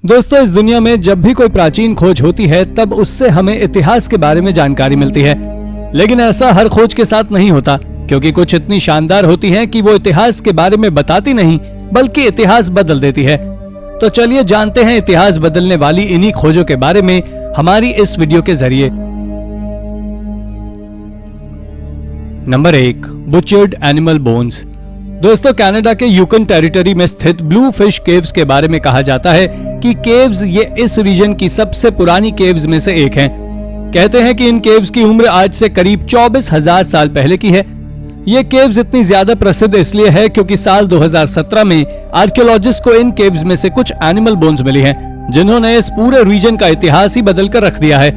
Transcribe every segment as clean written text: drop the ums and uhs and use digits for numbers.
दोस्तों, इस दुनिया में जब भी कोई प्राचीन खोज होती है तब उससे हमें इतिहास के बारे में जानकारी मिलती है। लेकिन ऐसा हर खोज के साथ नहीं होता, क्योंकि कुछ इतनी शानदार होती हैं कि वो इतिहास के बारे में बताती नहीं बल्कि इतिहास बदल देती है। तो चलिए जानते हैं इतिहास बदलने वाली इन्हीं खोजों के बारे में हमारी इस वीडियो के जरिए। Number 1, butchered animal bones. दोस्तों, कनाडा के यूकन टेरिटरी में स्थित ब्लू फिश केव्स के बारे में कहा जाता है कि केव्स ये इस रीजन की सबसे पुरानी केव्स में से एक हैं। कहते हैं कि इन केव्स की उम्र आज से करीब 24,000 साल पहले की है। ये केव्स इतनी ज्यादा प्रसिद्ध इसलिए है क्योंकि साल 2017 में आर्कियोलॉजिस्ट को इन केव्स में से कुछ एनिमल बोन्स मिली हैं, जिन्होंने इस पूरे रीजन का इतिहास ही बदल कर रख दिया है।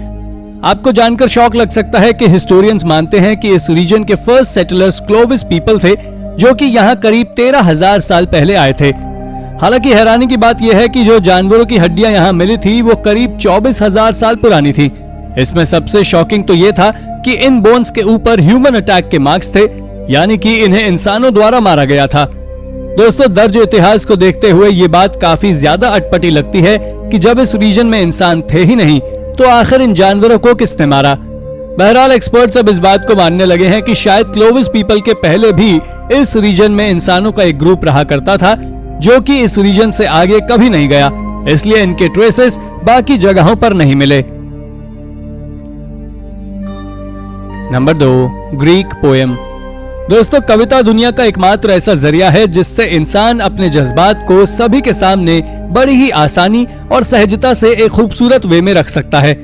आपको जानकर शौक लग सकता है कि हिस्टोरियंस मानते हैं कि इस रीजन के फर्स्ट सेटलर्स क्लोविस पीपल थे, जो कि यहाँ करीब 13,000 साल पहले आए थे। हालांकि हैरानी की बात यह है कि जो जानवरों की हड्डियां यहाँ मिली थी वो करीब 24,000 साल पुरानी थी। इसमें सबसे शॉकिंग तो ये था कि इन बोन्स के ऊपर ह्यूमन अटैक के मार्क्स थे, यानी कि इन्हें इंसानों द्वारा मारा गया था। दोस्तों, दर्ज इतिहास को देखते हुए ये बात काफी ज्यादा अटपटी लगती है कि जब इस रीजन में इंसान थे ही नहीं तो आखिर इन जानवरों को किसने मारा। बहरहाल एक्सपर्ट्स अब इस बात को मानने लगे हैं कि शायद क्लोविस पीपल के पहले भी इस रीजन में इंसानों का एक ग्रुप रहा करता था, जो कि इस रीजन से आगे कभी नहीं गया, इसलिए इनके ट्रेसेस बाकी जगहों पर नहीं मिले। Number 2, Greek poem. दोस्तों, कविता दुनिया का एकमात्र ऐसा जरिया है जिससे इंसान अपने जज्बात को सभी के सामने बड़ी ही आसानी और सहजता से एक खूबसूरत वे में रख सकता है।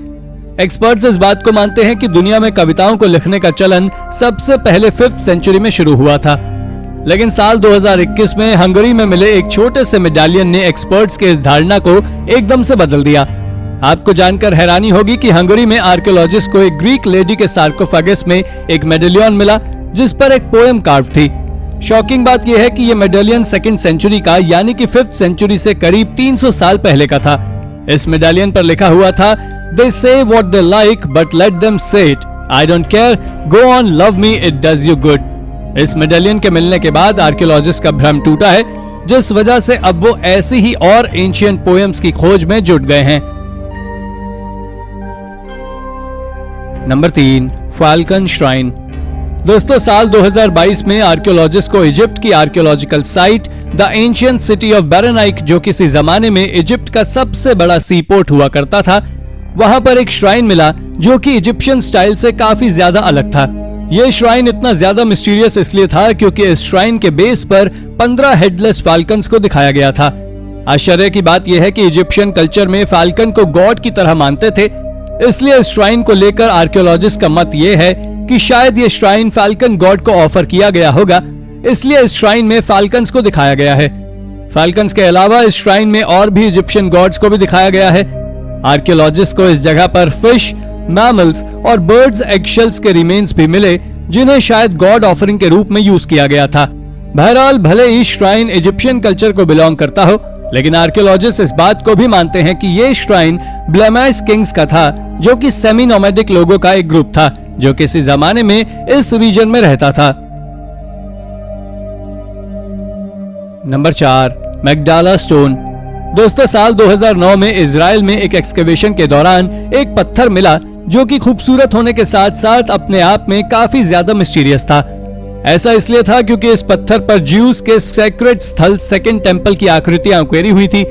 एक्सपर्ट्स इस बात को मानते हैं कि दुनिया में कविताओं को लिखने का चलन सबसे पहले 5th सेंचुरी में शुरू हुआ था, लेकिन साल 2021 में हंगरी में मिले एक छोटे से मेडालियन ने एक्सपर्ट्स के इस धारणा को एकदम से बदल दिया। आपको जानकर हैरानी होगी कि हंगरी में आर्कियोलॉजिस्ट को एक ग्रीक लेडी के सार्कोफेगस में एक मेडालियन मिला जिस पर एक पोएम कार्व थी। शॉकिंग बात यह है कि यह मेडालियन 2nd सेंचुरी का यानी कि 5th सेंचुरी से करीब 300 साल पहले का था। इस मेडालियन पर लिखा हुआ था, They say what they like, but let them say it. I don't care. Go on, love me. It does you good. इस मेडालियन के मिलने के बाद आर्कियोलॉजिस्ट का भ्रम टूटा है, जिस वजह से अब वो ऐसी ही और एंशिएंट पोएम्स की खोज में जुट गए हैं। Number 3, falcon shrine. दोस्तों, साल 2022 में आर्कियोलॉजिस्ट को इजिप्ट की archaeological site the ancient city of Berenike, जो किसी जमाने में इजिप्ट का सबसे बड़ा सी पोर्ट हुआ करता था, वहां पर एक श्राइन मिला जो कि इजिप्शियन स्टाइल से काफी ज्यादा अलग था। यह श्राइन इतना ज्यादा मिस्टीरियस इसलिए था क्योंकि इस श्राइन के बेस पर 15 हेडलेस फाल्कन्स को दिखाया गया था। आश्चर्य की बात यह है कि इजिप्शियन कल्चर में फाल्कन को गॉड की तरह मानते थे, इसलिए इस श्राइन को लेकर आर्कियोलॉजिस्ट का मत यह है कि शायद ये श्राइन फाल्कन गॉड को ऑफर किया गया होगा, इसलिए इस श्राइन में फाल्कन्स को दिखाया गया है। फाल्कन्स के अलावा इस श्राइन में और भी इजिप्शियन गॉड्स को भी दिखाया गया है। आर्कियोलॉजिस्ट को इस जगह पर फिश, मैमल्स और बर्ड्स एगशेल्स के रिमेन्स भी मिले, जिन्हें शायद गॉड ऑफरिंग के रूप में यूज किया गया था। बहरहाल, भले ही श्राइन इजिप्शियन कल्चर को बिलोंग करता हो, लेकिन आर्कियोलॉजिस्ट इस बात को भी मानते हैं कि ये श्राइन ब्लेमाइस किंग्स का था, जो कि सेमी नोमैडिक लोगों का एक ग्रुप था जो किसी जमाने में इस रीजन में रहता था। Number 4, Magdala stone. दोस्तों, साल 2009 में इजराइल में एक एक्सकेवेशन के दौरान एक पत्थर मिला जो कि खूबसूरत होने के साथ साथ अपने आप में काफी ज्यादा मिस्टीरियस था। ऐसा इसलिए था क्योंकि इस पत्थर पर ज्यूस के सेक्रेट स्थल 2nd टेंपल की आकृतियां उकेरी हुई थी।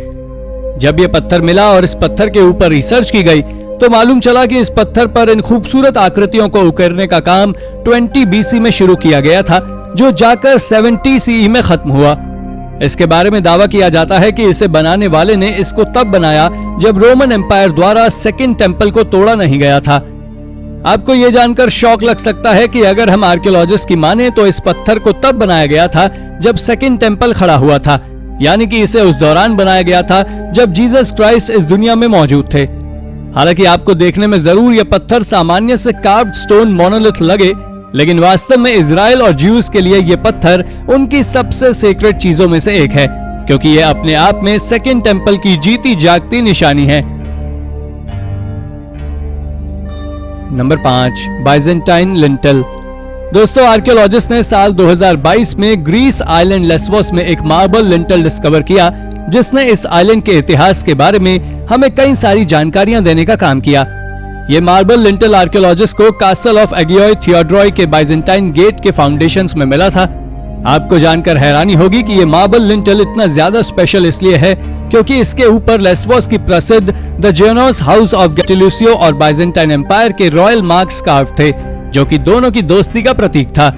जब यह पत्थर मिला और इस पत्थर के ऊपर रिसर्च की गई तो मालूम चला कि इस पत्थर पर इन खूबसूरत आकृतियों को उकेरने का काम 20 BC में शुरू किया गया था, जो जाकर 70 CE में खत्म हुआ। इसके बारे में दावा किया जाता है कि इसे बनाने वाले ने इसको तब बनाया जब रोमन एम्पायर द्वारा 2nd टेंपल को तोड़ा नहीं गया था। आपको यह जानकर शौक लग सकता है कि अगर हम आर्कियोलॉजिस्ट की माने तो इस पत्थर को तब बनाया गया था जब 2nd टेंपल खड़ा हुआ था, यानी कि इसे उस दौरान बनाया गया था जब जीसस क्राइस्ट इस दुनिया में मौजूद थे। हालांकि आपको देखने में जरूर यह पत्थर सामान्य से कार्व्ड स्टोन मोनोलिथ लगे, लेकिन वास्तव में इजराइल और ज्यूज के लिए यह पत्थर उनकी सबसे सीक्रेट चीजों में से एक है, क्योंकि यह अपने आप में 2nd टेंपल की जीती जागती निशानी है। Number 5, Byzantine lintel. दोस्तों, आर्कियोलॉजिस्ट ने साल 2022 में ग्रीस आइलैंड लेस्वोस में एक मार्बल लिंटल डिस्कवर किया जिसने इस आइलैंड के इतिहास के बारे में हमें कई सारी जानकारियां देने का काम किया। ये मार्बल लिंटल आर्कियोलॉजिस्ट को कासल ऑफ एगियोई थियोड्रोई के बाइजेंटाइन गेट के फाउंडेशंस में मिला था। आपको जानकर हैरानी होगी कि ये मार्बल लिंटल इतना ज्यादा स्पेशल इसलिए है क्योंकि इसके ऊपर लेस्बोस की प्रसिद्ध द जेनोस हाउस ऑफ गेटिलुसियो और बाइजेंटाइन एम्पायर के रॉयल मार्क्स कार्व थे, जो कि दोनों की दोस्ती का प्रतीक था।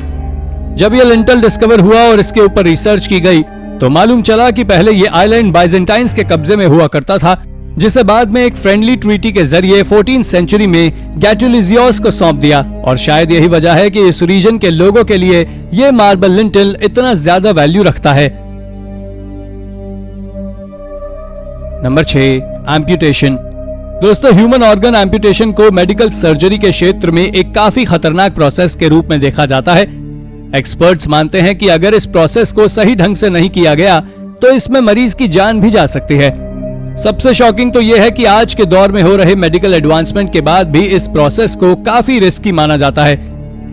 जब ये लिंटल डिस्कवर हुआ और इसके ऊपर रिसर्च की गई तो मालूम चला कि पहले ये आइलैंड बाइजेंटाइंस के कब्जे में हुआ करता था, जिसे बाद में एक फ्रेंडली ट्रीटी के जरिए 14th सेंचुरी में गैटुलिजियोस को सौंप दिया। और शायद यही वजह है कि इस रीजन के लोगों के लिए ये मार्बल लिंटल इतना ज्यादा वैल्यू रखता है। Number 6, amputation. दोस्तों, ह्यूमन ऑर्गन एम्पुटेशन को मेडिकल सर्जरी के क्षेत्र में एक काफी खतरनाक प्रोसेस के रूप में देखा जाता है। एक्सपर्ट्स मानते हैं कि अगर इस प्रोसेस को सही ढंग से नहीं किया गया तो इसमें मरीज की जान भी जा सकती है। सबसे शॉकिंग तो यह है कि आज के दौर में हो रहे मेडिकल एडवांसमेंट के बाद भी इस प्रोसेस को काफी रिस्की माना जाता है।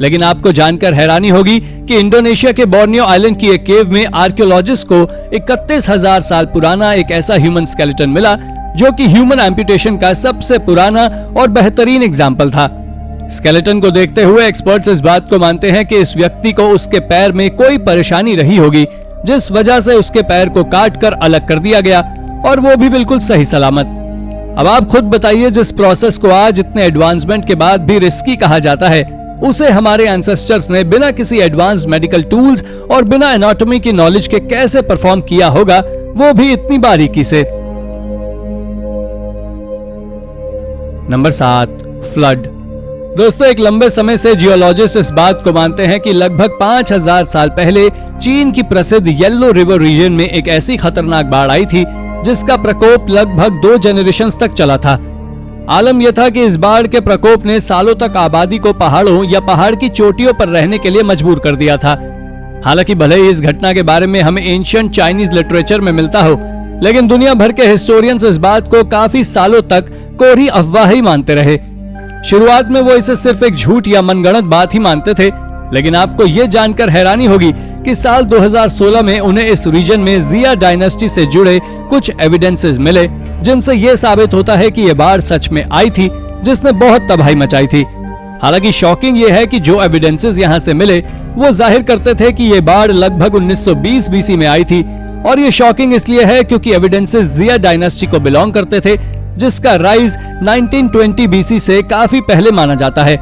लेकिन आपको जानकर हैरानी होगी कि इंडोनेशिया के बोर्नियो आइलैंड की एक केव में आर्कियोलॉजिस्ट को 31,000 साल पुराना एक ऐसा ह्यूमन स्केलेटन मिला जो कि ह्यूमन एम्पुटेशन का सबसे पुराना और बेहतरीन एग्जाम्पल था। स्केलेटन को देखते हुए एक्सपर्ट्स इस बात को मानते हैं कि इस व्यक्ति को उसके पैर में कोई परेशानी रही होगी, जिस वजह से उसके पैर को काट कर अलग कर दिया गया, और वो भी बिल्कुल सही सलामत। अब आप खुद बताइए, जिस प्रोसेस को आज इतने एडवांसमेंट के बाद भी रिस्की कहा जाता है, उसे हमारे एंसेस्टर्स ने बिना किसी एडवांस्ड मेडिकल टूल्स और बिना एनाटॉमी की नॉलेज के कैसे परफॉर्म किया होगा, वो भी इतनी बारीकी से। Number 7, flood. दोस्तों, एक लंबे समय से जियोलॉजिस्ट इस बात को मानते हैं कि लगभग 5000 साल पहले चीन की प्रसिद्ध येलो रिवर रीजन में एक ऐसी खतरनाक बाढ़ आई थी जिसका प्रकोप लगभग 2 जनरेशंस तक चला था। आलम यह था कि इस बाढ़ के प्रकोप ने सालों तक आबादी को पहाड़ों या पहाड़ की चोटियों पर रहने के लिए मजबूर कर दिया था। हालांकि भले ही इस घटना के बारे में हमें एंशिएंट चाइनीज लिटरेचर में मिलता हो, लेकिन दुनिया भर के हिस्टोरियंस इस बात को काफी सालों तक कोरी अफवाह ही मानते रहे। शुरुआत में वो इसे सिर्फ एक झूठ या मनगढ़ंत बात ही मानते थे, लेकिन आपको ये जानकर हैरानी होगी कि साल 2016 में उन्हें इस रीजन में जिया डायनेस्टी से जुड़े कुछ एविडेंसेस मिले, जिनसे ये साबित होता है कि ये बाढ़ सच में आई थी, जिसने बहुत तबाही मचाई थी। हालांकि शॉकिंग ये है कि जो एविडेंसेस यहाँ से मिले वो जाहिर करते थे कि ये बाढ़ लगभग 1920 बीसी में आई थी, और ये शॉकिंग इसलिए है क्योंकि एविडेंसेस जिया डायनेस्टी को बिलोंग करते थे, जिसका राइज 1920 बीसी से काफी पहले माना जाता है।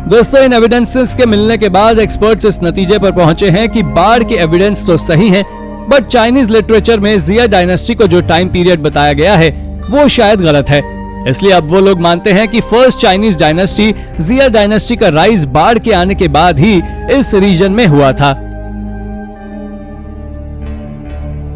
दोस्तों, इन एविडेंसेस के मिलने के बाद एक्सपर्ट्स इस नतीजे पर पहुंचे हैं कि बाढ़ के एविडेंस तो सही हैं, बट चाइनीज लिटरेचर में जिया डायनेस्टी को जो टाइम पीरियड बताया गया है वो शायद गलत है। इसलिए अब वो लोग मानते हैं कि फर्स्ट चाइनीज डायनेस्टी जिया डायनेस्टी का राइज बाढ़ के आने के बाद ही इस रीजन में हुआ था।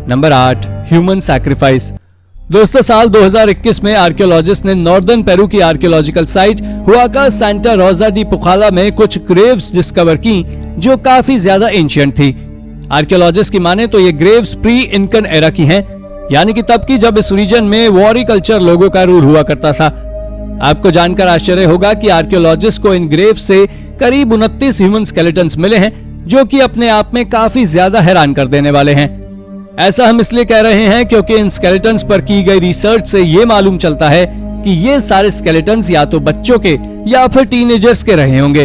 Number 8, human sacrifice. दोस्तों, साल 2021 में आर्कियोलॉजिस्ट ने नॉर्दर्न पेरू की आर्कियोलॉजिकल साइट हुआका सांता रोजा डी पुकाला में कुछ ग्रेव्स डिस्कवर की जो काफी ज्यादा एंशिएंट थी। आर्कियोलॉजिस्ट की माने तो ये ग्रेव्स प्री इनकन एरा की हैं, यानी कि तब की जब इस रीजन में वॉरी कल्चर लोगों का रूल हुआ करता था। आपको जानकर आश्चर्य होगा कि आर्कियोलॉजिस्ट को इन ग्रेव से करीब 29 ह्यूमन स्केलेटन्स मिले हैं, जो कि अपने आप में काफी ज्यादा हैरान कर देने वाले हैं। ऐसा हम इसलिए कह रहे हैं क्योंकि इन स्केलेटन्स पर की गई रिसर्च से ये मालूम चलता है कि ये सारे स्केलेटन्स या तो बच्चों के या फिर टीनेजर्स के रहे होंगे।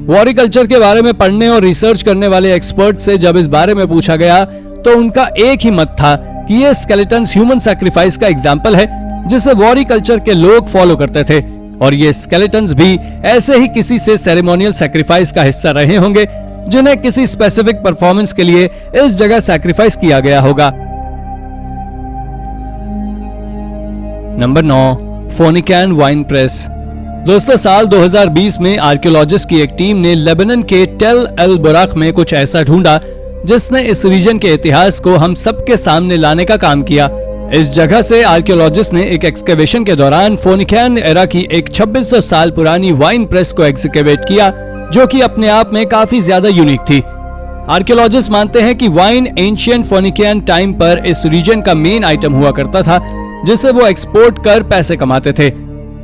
वॉरी कल्चर के बारे में पढ़ने और रिसर्च करने वाले एक्सपर्ट से जब इस बारे में पूछा गया तो उनका एक ही मत था कि ये स्केलेटन्स ह्यूमन सैक्रिफाइस का एग्जाम्पल है, जिसे वॉरी कल्चर के लोग फॉलो करते थे, और ये स्केलेटन्स भी ऐसे ही किसी से सेरेमोनियल सैक्रिफाइस का हिस्सा रहे होंगे, जिन्हें किसी स्पेसिफिक परफॉर्मेंस के लिए इस जगह सैक्रिफाइस किया गया होगा। Number 9, Phoenician wine press. दोस्तों, साल 2020 में आर्कियोलॉजिस्ट की एक टीम ने लेबनान के टेल अल बुराक में कुछ ऐसा ढूंढा जिसने इस रीजन के इतिहास को हम सबके सामने लाने का काम किया। इस जगह से आर्कियोलॉजिस्ट ने एक एक्सकेवेशन के दौरान फोनिकैन एरा की एक 2600 साल पुरानी वाइन प्रेस को एक्सकेवेट किया, जो कि अपने आप में काफी ज्यादा यूनिक थी। आर्कियोलॉजिस्ट मानते हैं कि वाइन एंशिएंट फोनिकियन टाइम पर इस रीजन का मेन आइटम हुआ करता था, जिसे वो एक्सपोर्ट कर पैसे कमाते थे।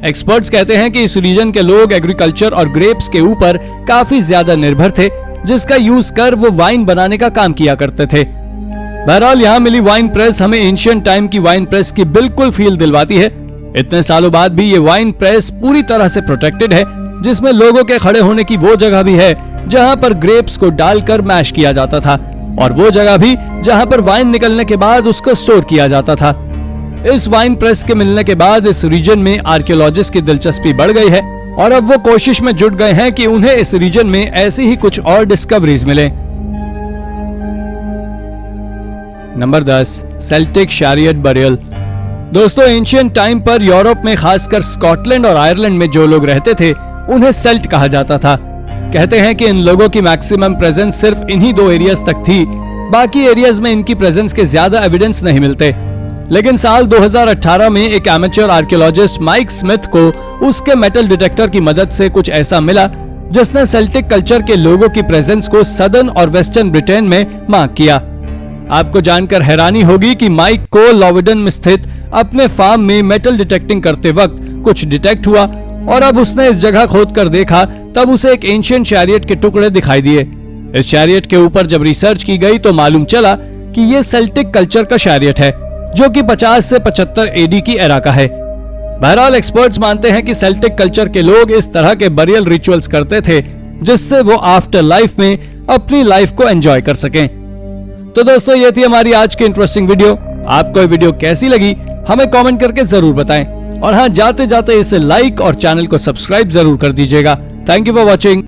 एक्सपर्ट्स कहते हैं कि इस रीजन के लोग एग्रीकल्चर और ग्रेप्स के ऊपर काफी ज्यादा निर्भर थे, जिसका यूज कर वो वाइन बनाने का काम किया करते थे। बहरहाल यहाँ मिली वाइन प्रेस हमें एंशिएंट टाइम की वाइन प्रेस की बिल्कुल फील दिलवाती है। इतने सालों बाद भी ये वाइन प्रेस पूरी तरह से प्रोटेक्टेड है, जिसमें लोगों के खड़े होने की वो जगह भी है जहाँ पर ग्रेप्स को डालकर मैश किया जाता था, और वो जगह भी जहाँ पर वाइन निकलने के बाद उसको स्टोर किया जाता था। इस वाइन प्रेस के मिलने के बाद इस रीजन में आर्कियोलॉजिस्ट की दिलचस्पी बढ़ गई है और अब वो कोशिश में जुट गए हैं कि उन्हें इस रीजन में ऐसी ही कुछ और डिस्कवरीज मिले। Number 10, Celtic chariot burial. दोस्तों, एंशिएंट टाइम पर यूरोप में खासकर स्कॉटलैंड और आयरलैंड में जो लोग रहते थे उन्हें सेल्ट कहा जाता था। कहते हैं कि इन लोगों की मैक्सिमम प्रेजेंस सिर्फ इन्हीं 2 एरियाज तक थी, बाकी एरियाज में इनकी प्रेजेंस के ज्यादा एविडेंस नहीं मिलते। लेकिन साल 2018 में एक एमेच्योर आर्कियोलॉजिस्ट माइक स्मिथ को उसके मेटल डिटेक्टर की मदद से कुछ ऐसा मिला जिसने सेल्टिक कल्चर के लोगों की प्रेजेंस को सदर्न और वेस्टर्न ब्रिटेन में मार्क किया। आपको जानकर हैरानी होगी कि माइक को लॉविडन में स्थित अपने फार्म में मेटल डिटेक्टिंग करते वक्त कुछ डिटेक्ट हुआ और अब उसने इस जगह खोद कर देखा, तब उसे एक एंशिएंट शैरियट के टुकड़े दिखाई दिए। इस शैरियट के ऊपर जब रिसर्च की गई तो मालूम चला कि ये सेल्टिक कल्चर का शैरियट है, जो कि 50 से 75 एडी की एरा का है। बहरहाल एक्सपर्ट्स मानते हैं कि सेल्टिक कल्चर के लोग इस तरह के बरियल रिचुअल्स करते थे जिससे वो आफ्टर लाइफ में अपनी लाइफ को एंजॉय कर सकें। तो दोस्तों, ये थी हमारी आज की इंटरेस्टिंग वीडियो। आपको ये वीडियो कैसी लगी हमें कमेंट करके जरूर बताएं, और हाँ, जाते जाते इसे लाइक और चैनल को सब्सक्राइब जरूर कर दीजिएगा। Thank you for watching.